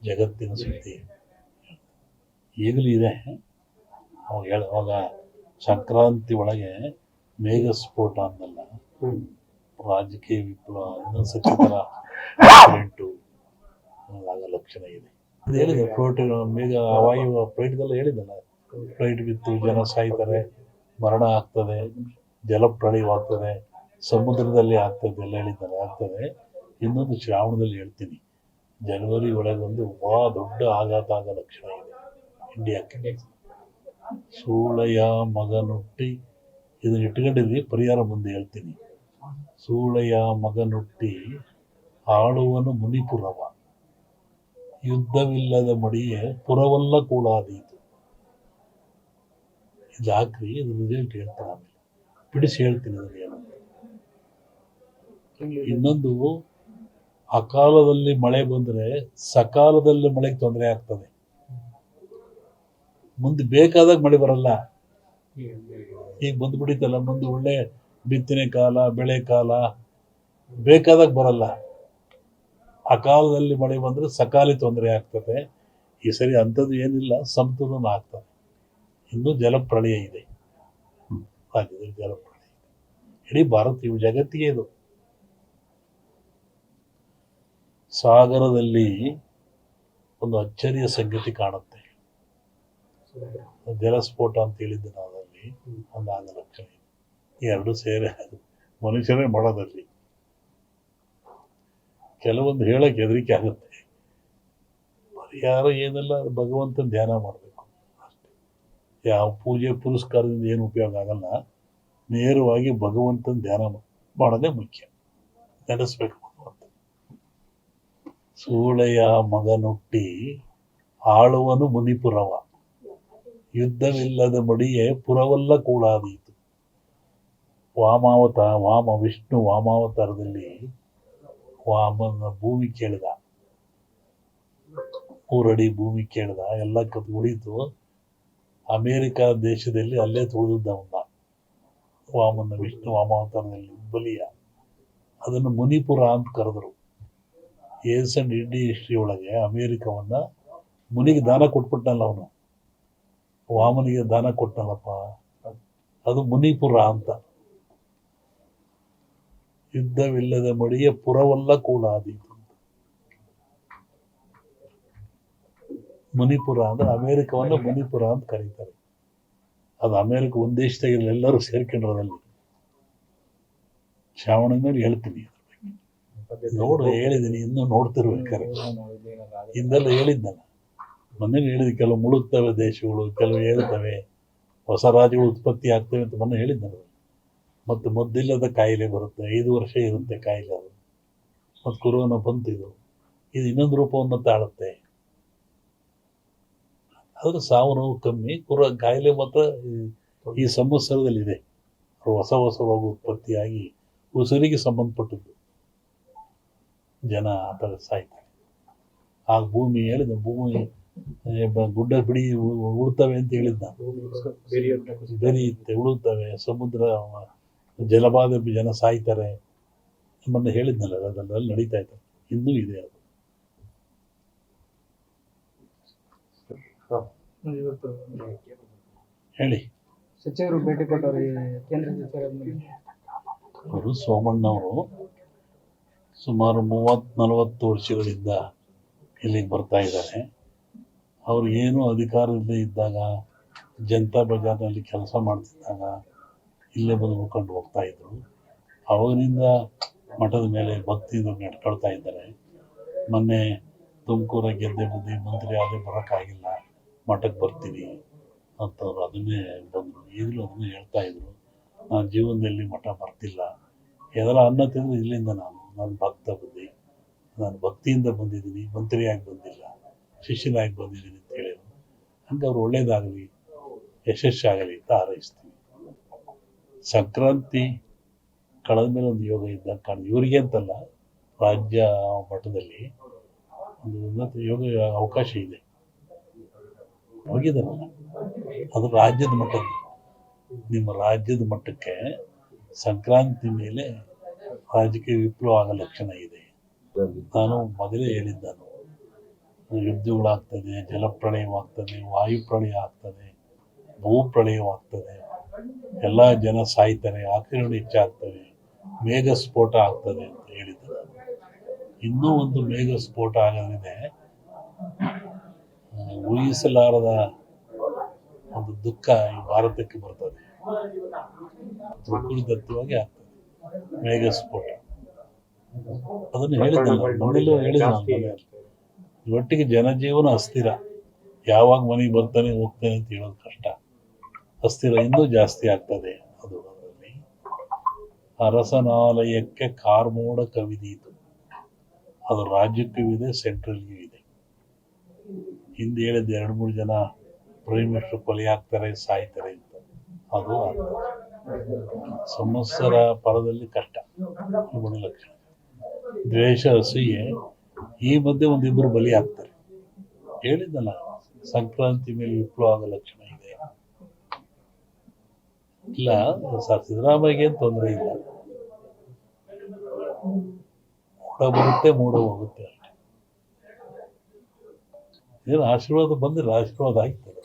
ಜಗತ್ತಿನ ಸುದ್ದಿ ಈಗಲೂ ಇದೆ. ಅವಾಗ ಸಂಕ್ರಾಂತಿ ಒಳಗೆ ಮೇಘ ಸ್ಫೋಟ ಅಂದಲ್ಲ, ರಾಜಕೀಯ ವಿಪ್ಲವ ಇನ್ನೊಂದು ಸಚಿವರ ಆಕ್ಸಿಡೆಂಟು ಆಗ ಲಕ್ಷಣ ಇದೆ. ಅದು ಹೇಳಿದೆ ಫ್ಲೈಟ್ ಮೇಘ ವಾಯು ಫ್ಲೈಟ್ದೆಲ್ಲ ಹೇಳಿದ್ದಲ್ಲ, ಫ್ಲೈಟ್ ಬಿತ್ತು, ಜನ ಸಾಯ್ತಾರೆ, ಮರಣ ಆಗ್ತದೆ, ಜಲಪ್ರಳಯವಾಗ್ತದೆ, ಸಮುದ್ರದಲ್ಲಿ ಆಗ್ತದೆ ಎಲ್ಲ ಹೇಳಿದ್ದಾರೆ. ಆಗ್ತದೆ. ಇನ್ನೊಂದು ಶ್ರಾವಣದಲ್ಲಿ ಹೇಳ್ತೀನಿ, ಜನವರಿ ಒಳಗೆ ಒಂದು ದೊಡ್ಡ ಆಘಾತ ಆಗೋ ಲಕ್ಷಣ ಇದೆ ಇಂಡಿಯಾಕ್ಕೆ. ಸೂಳೆಯ ಮಗನುಟ್ಟಿ, ಇದನ್ನ ಇಟ್ಕೊಂಡಿದ್ವಿ, ಪರಿಹಾರ ಮುಂದೆ ಹೇಳ್ತೀನಿ. ಸೂಳೆಯ ಮಗನುಟ್ಟಿ ಆಳುವನು ಮುನಿಪುರವ, ಯುದ್ಧವಿಲ್ಲದ ಮಡಿಯೇ ಪುರವಲ್ಲ ಕೂಳಾದೀತು. ಇದು ಹಾಕ್ರಿ, ಇದು ರಿಸಲ್ಟ್ ಹೇಳ್ತೀನಿ, ಆಮೇಲೆ ಬಿಡಿಸಿ ಹೇಳ್ತೀನಿ ಅದನ್ನು ಏನಂತ. ಇನ್ನೊಂದು, ಅಕಾಲದಲ್ಲಿ ಮಳೆ ಬಂದರೆ ಸಕಾಲದಲ್ಲಿ ಮಳೆಗೆ ತೊಂದರೆ ಆಗ್ತದೆ. ಮುಂದೆ ಬೇಕಾದಾಗ ಮಳೆ ಬರಲ್ಲ. ಈಗ ಬಂದ್ಬಿಡಿತಲ್ಲ, ಮುಂದೆ ಒಳ್ಳೆ ಬಿತ್ತನೆ ಕಾಲ, ಬೆಳೆ ಕಾಲ, ಬೇಕಾದಾಗ ಬರಲ್ಲ. ಅಕಾಲದಲ್ಲಿ ಮಳೆ ಬಂದರೆ ಸಕಾಲಿ ತೊಂದರೆ ಆಗ್ತದೆ. ಈ ಸರಿ ಅಂಥದ್ದು ಏನಿಲ್ಲ, ಸಮತೋಲನ ಆಗ್ತದೆ. ಇನ್ನೂ ಜಲಪ್ರಳಯ ಇದೆ, ರಾಜ್ಯದಲ್ಲಿ ಜಲಪ್ರಳಯ ಇದೆ. ಇಡೀ ಭಾರತ, ಇವು ಜಗತ್ತಿಗೆ ಇದು. ಸಾಗರದಲ್ಲಿ ಒಂದು ಅಚ್ಚರಿಯ ಸಂಗತಿ ಕಾಣುತ್ತೆ. ಜಲಸ್ಫೋಟ ಅಂತ ಹೇಳಿದ್ದೆ ನಾವಲ್ಲಿ, ಒಂದು 6 ಲಕ್ಷ ಎರಡು ಸೇರಿ ಮನುಷ್ಯರೇ ಮಾಡೋದಲ್ಲಿ. ಕೆಲವೊಂದು ಹೇಳಕ್ಕೆ ಹೆದರಿಕೆ ಆಗುತ್ತೆ. ಪರಿಹಾರ ಏನೆಲ್ಲ ಭಗವಂತನ ಧ್ಯಾನ ಮಾಡಬೇಕು ಅಷ್ಟೇ. ಯಾವ ಪೂಜೆ ಪುರಸ್ಕಾರದಿಂದ ಏನು ಉಪಯೋಗ ಆಗಲ್ಲ. ನೇರವಾಗಿ ಭಗವಂತನ ಧ್ಯಾನ ಮಾಡೋದೇ ಮುಖ್ಯ, ನೆನೆಸ್ಬೇಕು ಭಗವಂತ. ಸೂಳೆಯ ಮಗನುಟ್ಟಿ ಆಳುವನು ಮುನಿಪುರವ, ಯುದ್ಧವಿಲ್ಲದ ಮಡಿಯೇ ಪುರವಲ್ಲ ಕೂಳಾದೀತು. ವಿಷ್ಣು ವಾಮಾವತಾರದಲ್ಲಿ ವಾಮನ ಭೂಮಿ ಕೇಳಿದ, 3 ಅಡಿ ಭೂಮಿ ಕೇಳಿದ, ಎಲ್ಲ ಕತ್ತು ಉಳಿತು. ಅಮೇರಿಕಾ ದೇಶದಲ್ಲಿ ಅಲ್ಲೇ ತುಳಿದವನ್ನ ವಿಷ್ಣು ವಾಮಾವತಾರದಲ್ಲಿ ಬಲಿಯ. ಅದನ್ನು ಮುನಿಪುರ ಅಂತ ಕರೆದರು. ಏನ್ಸೆಂಟ್ ಇಂಡಿಯಾ ಹಿಸ್ಟ್ರಿ ಒಳಗೆ ಅಮೇರಿಕವನ್ನ ಮುನಿಗೆ ದಾನ ಕೊಟ್ಬಿಟ್ಟನಲ್ಲ ಅವನು, ವಾಮನಿಗೆ ದಾನ ಕೊಟ್ಟನಲ್ಲಪ್ಪ, ಅದು ಮುನಿಪುರ ಅಂತ. ಯುದ್ಧವಿಲ್ಲದ ಮಡಿಯ ಪುರವಲ್ಲ ಕೂಳಾದೀತು. ಮುನಿಪುರ ಅಂದ್ರೆ ಅಮೇರಿಕವನ್ನ ಮುನಿಪುರ ಅಂತ ಕರೀತಾರೆ. ಅದು ಅಮೇರಿಕ ಒಂದ್ ದೇಶದಾಗಿರಲಿ, ಎಲ್ಲರೂ ಸೇರ್ಕೊಂಡ್ರಲ್ಲಿ. ಶ್ರಾವಣ ಮೇಲೆ ಹೇಳ್ತೀನಿ, ನೋಡು, ಹೇಳಿದ್ದೀನಿ, ಇನ್ನೂ ನೋಡ್ತಿರ್ಬೇಕಾರೆ. ಹಿಂದೆಲ್ಲ ಹೇಳಿದ್ದಲ್ಲ, ಮೊನ್ನೆ ಹೇಳಿದ, ಕೆಲವು ಮುಳುಗ್ತವೆ ದೇಶಗಳು, ಕೆಲವು ಹೇಳ್ತವೆ, ಹೊಸ ರಾಜ್ಯಗಳು ಉತ್ಪತ್ತಿ ಆಗ್ತವೆ ಅಂತ ಮೊನ್ನೆ ಹೇಳಿದ್ದಲ್ಲ. ಮತ್ತು ಮದ್ದಿಲ್ಲದ ಕಾಯಿಲೆ ಬರುತ್ತೆ, 5 ವರ್ಷ ಇರುತ್ತೆ ಕಾಯಿಲೆ. ಅದು ಮತ್ತು ಕೊರೋನಾ ಬಂತು, ಇದು ಇನ್ನೊಂದು ರೂಪವನ್ನು ತಾಳುತ್ತೆ. ಆದ್ರೆ ಸಾವು ನೋವು ಕಮ್ಮಿ, ಕಾಯಿಲೆ ಮಾತ್ರ ಈ ಸಂವತ್ಸರದಲ್ಲಿದೆ. ಹೊಸ ರೋಗ ಉತ್ಪತ್ತಿಯಾಗಿ ಉಸಿರಿಗೆ ಸಂಬಂಧಪಟ್ಟದ್ದು, ಜನ ಆ ಥರ ಸಾಯ್ತಾರೆ. ಆ ಭೂಮಿ ಹೇಳಿದ, ಭೂಮಿ ಗುಡ್ಡ ಬಿಡಿ ಉಳ್ತವೆ ಅಂತ ಹೇಳಿದ್ದ, ಬೆರೆಯುತ್ತೆ, ಉಳುತ್ತವೆ, ಸಮುದ್ರ ಜಲಬಾಧೆ, ಜನ ಸಾಯ್ತಾರೆ ಮೊನ್ನೆ ಹೇಳಿದ್ನಲ್ಲ. ಅದೆಲ್ಲ ನಡೀತಾ ಇದೆ, ಇನ್ನೂ ಇದೆ ಅದು. ಹೇಳಿ. ಸಚಿವರು ಭೇಟಿ ಕೊಟ್ಟವರು ಕೇಂದ್ರ ಸಚಿವರು ಅವರು ಸೋಮಣ್ಣವರು ಸುಮಾರು 30-40 ವರ್ಷಗಳಿಂದ ಇಲ್ಲಿಗೆ ಬರ್ತಾ ಇದ್ದಾರೆ. ಅವ್ರು ಏನು ಅಧಿಕಾರದಿಂದ ಇದ್ದಾಗ, ಜನತಾ ಬಜಾರ್ನಲ್ಲಿ ಕೆಲಸ ಮಾಡ್ತಿದ್ದಾಗ ಇಲ್ಲೇ ಬಂದು ಮುಖಂಡು ಹೋಗ್ತಾ ಇದ್ರು. ಅವಾಗಿನಿಂದ ಮಠದ ಮೇಲೆ ಭಕ್ತಿಯಿಂದ ನಡ್ಕೊಳ್ತಾ ಇದ್ದಾರೆ. ಮೊನ್ನೆ ತುಮಕೂರ ಗೆದ್ದೆ ಬುದ್ಧಿ ಮಂತ್ರಿ ಆದ್ರೆ ಬರೋಕ್ಕಾಗಿಲ್ಲ, ಮಠಕ್ಕೆ ಬರ್ತೀನಿ ಅಂತವ್ರು ಅದನ್ನೇ ಬಂದರು. ಈಗಲೂ ಅದನ್ನೇ ಹೇಳ್ತಾ ಇದ್ರು, ನಾನು ಜೀವನದಲ್ಲಿ ಮಠ ಬರ್ತಿಲ್ಲ, ಏನಾರ ಅನ್ನ ತಿಂದು ಇಲ್ಲಿಂದ ನಾನು ಭಕ್ತ ಬುದ್ಧಿ, ನಾನು ಭಕ್ತಿಯಿಂದ ಬಂದಿದ್ದೀನಿ, ಮಂತ್ರಿಯಾಗಿ ಬಂದಿಲ್ಲ, ಶಿಷ್ಯನಾಗಿ ಬಂದಿದ್ದೀನಿ ಅಂತ ಹೇಳಿದ್ರು. ಹಂಗೆ ಅವ್ರು ಒಳ್ಳೇದಾಗಲಿ, ಯಶಸ್ಸಾಗಲಿ ಅಂತ ಹಾರೈಸ್ತೀವಿ. ಸಂಕ್ರಾಂತಿ ಕಳೆದ ಮೇಲೆ ಒಂದು ಯೋಗ ಇದ್ದಾಗ ಕಾಣುತ್ತೆ. ಇವರಿಗೆ ಅಂತಲ್ಲ, ರಾಜ್ಯ ಮಟ್ಟದಲ್ಲಿ ಒಂದು ಉನ್ನತ ಯೋಗ ಅವಕಾಶ ಇದೆ. ಹೋಗಿದ್ದಾರಲ್ಲ, ಅದು ರಾಜ್ಯದ ಮಟ್ಟಕ್ಕೆ, ನಿಮ್ಮ ರಾಜ್ಯದ ಮಟ್ಟಕ್ಕೆ ಸಂಕ್ರಾಂತಿ ಮೇಲೆ ರಾಜಕೀಯ ವಿಪ್ಲವ ಆಗೋ ಲಕ್ಷಣ ಇದೆ. ನಾನು ಮೊದಲೇ ಹೇಳಿದ್ದಾನು, ಯುದ್ಧಗಳಾಗ್ತದೆ, ಜಲಪ್ರಳಯವಾಗ್ತದೆ, ವಾಯುಪ್ರಳಯ ಆಗ್ತದೆ, ಭೂಪ್ರಳಯವಾಗ್ತದೆ, ಎಲ್ಲ ಜನ ಸಾಯ್ತಾರೆ, ಆಕ್ರಮಣ ಹೆಚ್ಚಾಗ್ತವೆ, ಮೇಘ ಸ್ಫೋಟ ಆಗ್ತದೆ ಅಂತ ಹೇಳಿದ್ದಾರೆ. ಇನ್ನೂ ಒಂದು ಮೇಘ ಸ್ಫೋಟ ಆಗೋದಿದೆ, ಊಹಿಸಲಾರದ ಒಂದು ದುಃಖ ಈ ಭಾರತಕ್ಕೆ ಬರ್ತದೆ. ಪ್ರಕೃತಿದತ್ತವಾಗಿ ಆಗ್ತದೆ ಮೇಘ ಸ್ಫೋಟ. ಅದನ್ನು ಹೇಳಿದ್ದಲ್ಲ, ಮೊದಲು ಹೇಳಿದ ಒಟ್ಟಿಗೆ ಜನಜೀವನ ಅಸ್ಥಿರ. ಯಾವಾಗ ಮನೆಗೆ ಬರ್ತಾನೆ ಹೋಗ್ತಾನೆ ಅಂತ ಹೇಳೋದು ಕಷ್ಟ. ಅಸ್ಥಿರ ಇನ್ನೂ ಜಾಸ್ತಿ ಆಗ್ತದೆ. ಅದು ಅದರಲ್ಲಿ ಅರಸನಾಲಯಕ್ಕೆ ಕಾರ್ಮೋಡ ಕವಿದೀತು. ಅದು ರಾಜ್ಯಕ್ಕೂ ಇದೆ, ಸೆಂಟ್ರಲ್ಗೂ ಇದೆ. ಹಿಂದೆ ಹೇಳಿದ 2-3 ಜನ ಪ್ರೈಮ್ ಮಿನಿಸ್ಟರ್ ಕೊಲೆ ಆಗ್ತಾರೆ, ಸಾಯ್ತಾರೆ ಅಂತ. ಅದು ಆಗ್ತದೆ. ಸಂವತ್ಸರ ಪರದಲ್ಲಿ ಕಷ್ಟ. ಗುಣಲಕ್ಷಣ, ದ್ವೇಷ, ಅಸೂಯೆ. ಈ ಮಧ್ಯೆ ಒಂದಿಬ್ಬರು ಬಲಿ ಆಗ್ತಾರೆ. ಹೇಳಿದ್ದಲ್ಲ, ಸಂಕ್ರಾಂತಿ ಮೇಲೆ ವಿಪ್ಲವ ಆಗೋ ಲಕ್ಷಣ ಇದೆ. ಇಲ್ಲ ಸರ್, ಸಿದ್ದರಾಮಯ್ಯಗೆ ಏನು ತೊಂದರೆ ಇಲ್ಲ. ಮೂಡ ಬರುತ್ತೆ, ಮೂಡ ಹೋಗುತ್ತೆ ಅಷ್ಟೇ. ಏನು ಆಶೀರ್ವಾದ ಬಂದರೆ ಆಶೀರ್ವಾದ ಆಗ್ತದೆ.